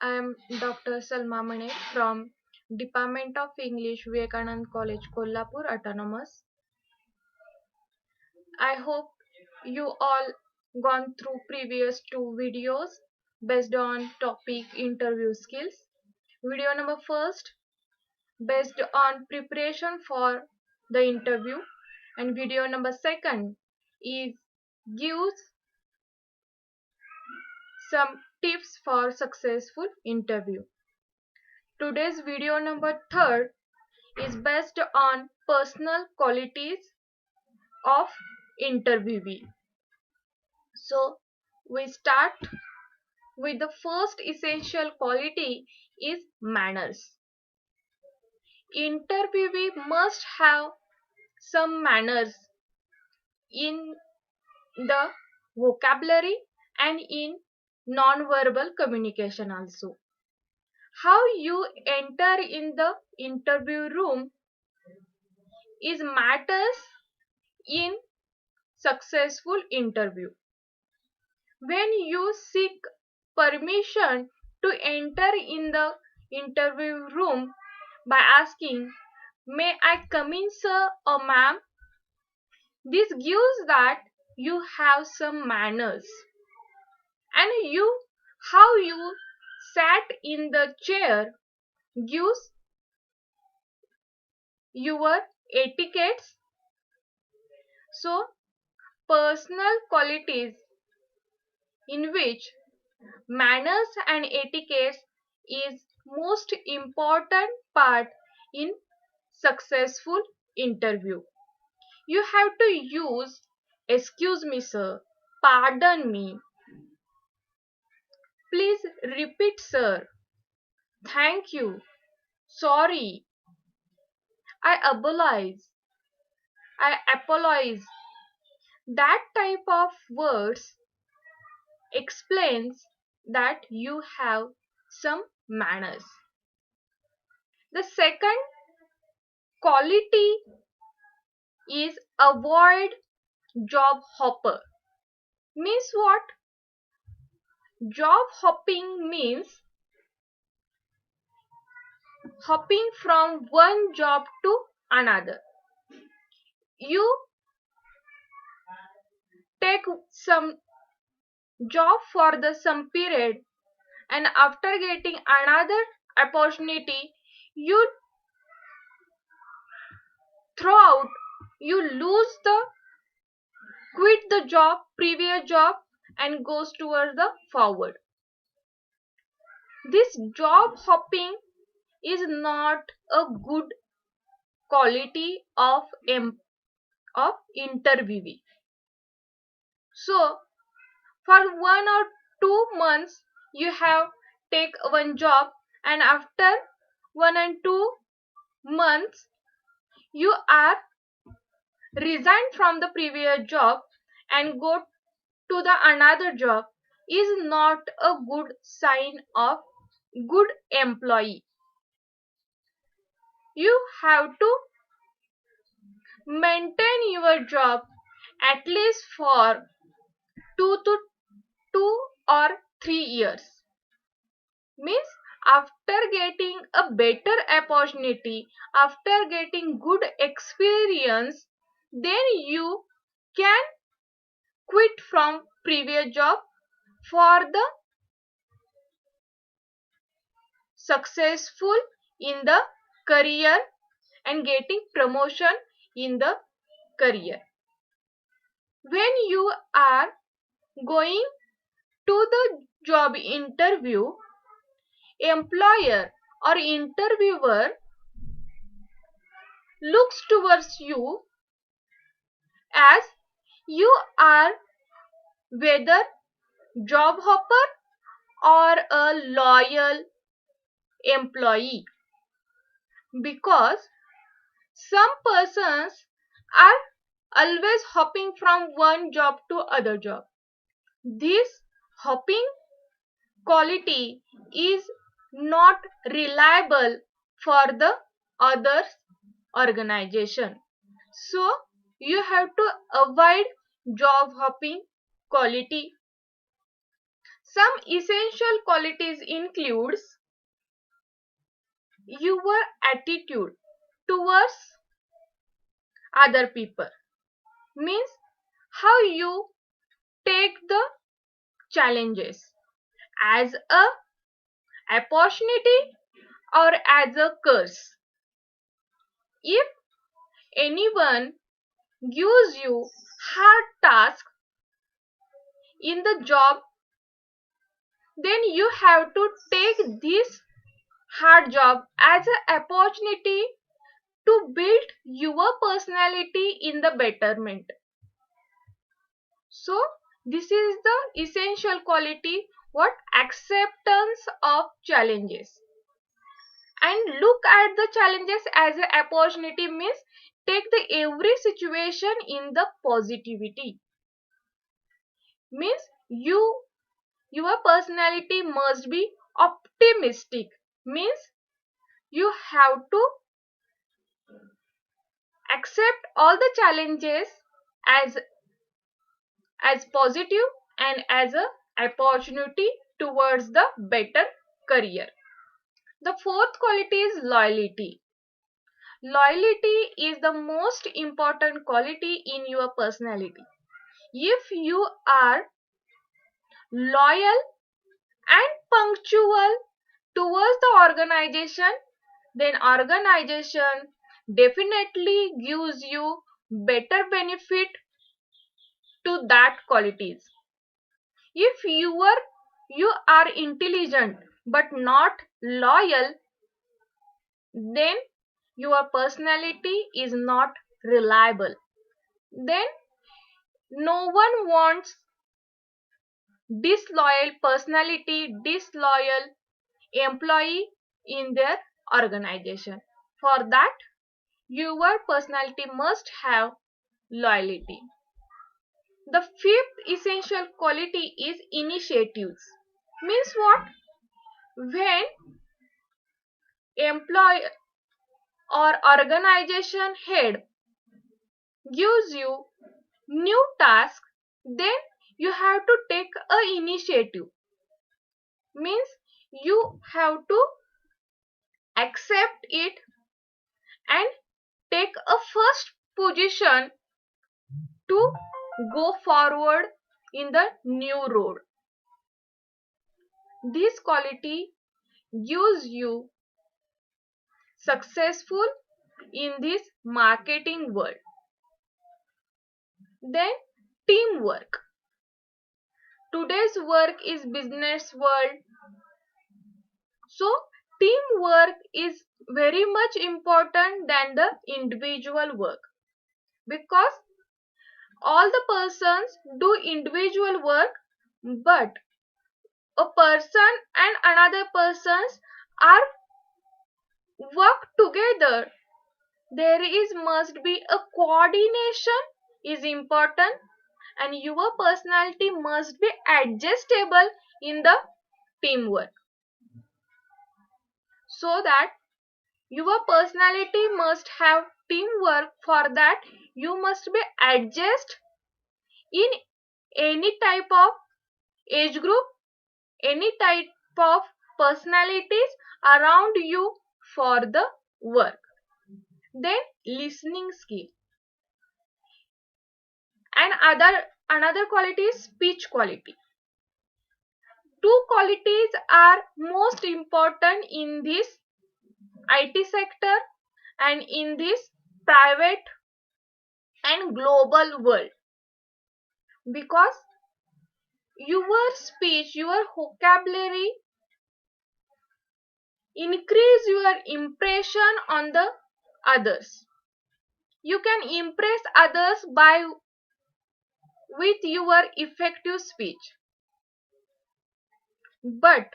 I am Dr. Salma Mane from Department of English, Vivekanand College, Kolhapur, Autonomous. I hope you all gone through previous two videos based on topic interview skills. Video number first based on preparation for the interview, and video number second is gives some tips for successful interview. Today's video number third is based on personal qualities of interviewee. So we start with the first essential quality is manners. Interviewee must have some manners in the vocabulary and in non-verbal communication also. How you enter in the interview room is matters in successful interview. When you seek permission to enter in the interview room by asking, "May I come in, sir or ma'am?" This gives that you have some manners. And how you sat in the chair gives your etiquettes. So, personal qualities in which manners and etiquette is most important part in successful interview. You have to use "excuse me, sir," "pardon me," "please repeat, sir," "thank you," "sorry," I apologize." That type of words explains that you have some manners. The second quality is avoid job hopper. Means what? Job hopping means hopping from one job to another. You take some job for the some period, and after getting another opportunity you throw out, you lose the quit the job previous job and goes towards the forward. This job hopping is not a good quality of interviewee. So for 1 or 2 months you have take one job, and after 1 and 2 months you are resigned from the previous job and go to the another job is not a good sign of good employee. You have to maintain your job at least for 2 or 3 years. Means after getting a better opportunity, after getting good experience, then you can quit from previous job for the successful in the career and getting promotion in the career. When you are going to the job interview, employer or interviewer looks towards you as you are whether job hopper or a loyal employee, because some persons are always hopping from one job to other job. This hopping quality is not reliable for the others organization. So you have to avoid job hopping quality. Some essential qualities includes your attitude towards other people, means how you take the challenges as a opportunity or as a curse. If anyone gives you hard task in the job, then you have to take this hard job as an opportunity to build your personality in the betterment. So this is the essential quality, what acceptance of challenges, and look at the challenges as an opportunity, means take the every situation in the positivity, means your personality must be optimistic, means you have to accept all the challenges as positive and as a opportunity towards the better career. The fourth quality is loyalty. Loyalty is the most important quality in your personality. If you are loyal and punctual towards the organization, then organization definitely gives you better benefit to that qualities. If you are intelligent but not loyal, then your personality is not reliable. Then no one wants disloyal personality, disloyal employee in their organization. For that, your personality must have loyalty. The fifth essential quality is initiatives. Means what? When employee or organization head gives you new task, then you have to take a initiative. Means you have to accept it and take a first position to go forward in the new road. This quality gives you successful in this marketing world. Then teamwork. Today's work is business world. So teamwork is very much important than the individual work, because all the persons do individual work, but a person and another persons are work together. There is must be a coordination is important, and your personality must be adjustable in the teamwork, so that your personality must have teamwork. For that you must be adjust in any type of age group, any type of personalities around you for the work. Then listening skill, and another quality is speech quality. Two qualities are most important in this IT sector and in this private and global world, because your speech, your vocabulary increase your impression on the others. You can impress others by with your effective speech, but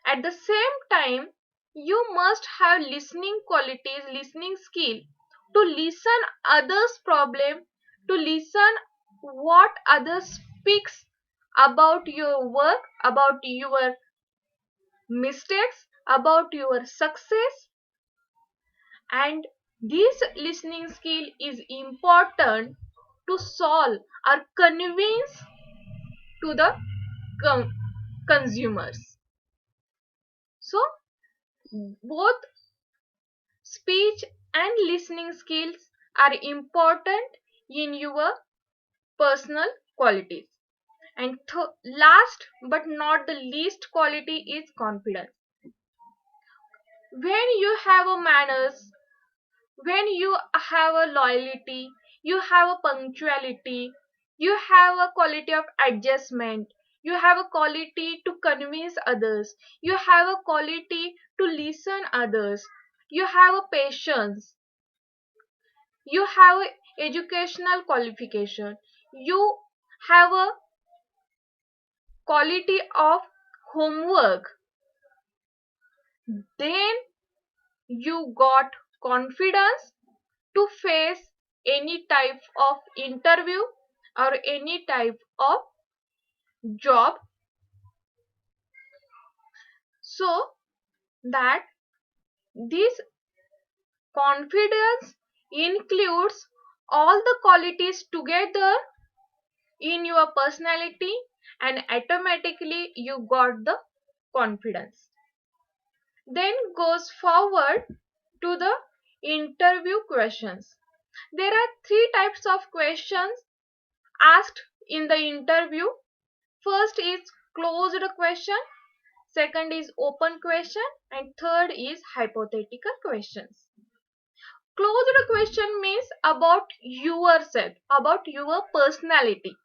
at the same time you must have listening qualities, listening skill, to listen others problem, to listen what others speaks about your work, about your mistakes, about your success. And this listening skill is important to solve or convince to the consumers. So both speech and listening skills are important in your personal qualities. And last but not the least quality is confidence. When you have a manners, when you have a loyalty, you have a punctuality, you have a quality of adjustment, you have a quality to convince others, you have a quality to listen others, you have a patience, you have a educational qualification, you have a quality of homework, then you got confidence to face any type of interview or any type of job, so that this confidence includes all the qualities together in your personality, and automatically you got the confidence. Then goes forward to the interview questions. There are three types of questions asked in the interview. First is closed question, second is open question, and third is hypothetical questions. Closed question means about yourself, about your personality.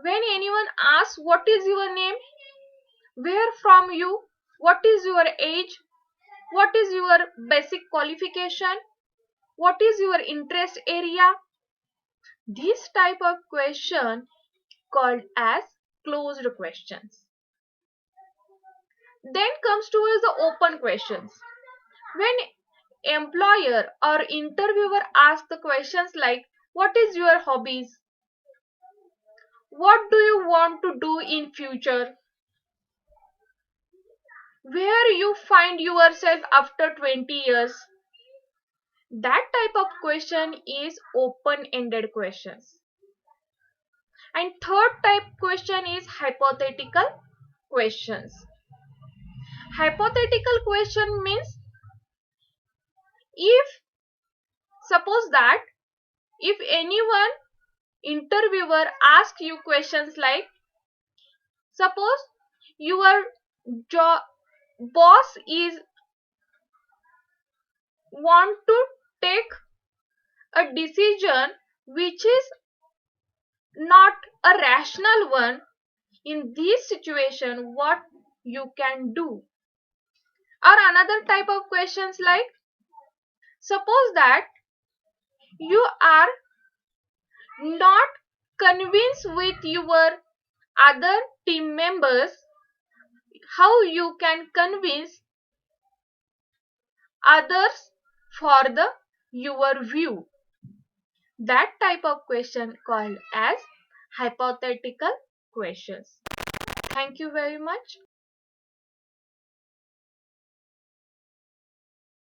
When anyone asks what is your name, where from you, what is your age, what is your basic qualification, what is your interest area, this type of question called as closed questions. Then comes towards the open questions. When employer or interviewer asks the questions like what is your hobbies, what do you want to do in future, where you find yourself after 20 years, that type of question is open ended questions. And third type question is hypothetical questions. Hypothetical question means, if suppose that if anyone interviewer asks you questions like, suppose your boss is want to take a decision which is not a rational one, in this situation what you can do. Or another type of questions like, suppose that you are not convinced with your other team members, how you can convince others for the your view. That type of question called as hypothetical questions. Thank you very much.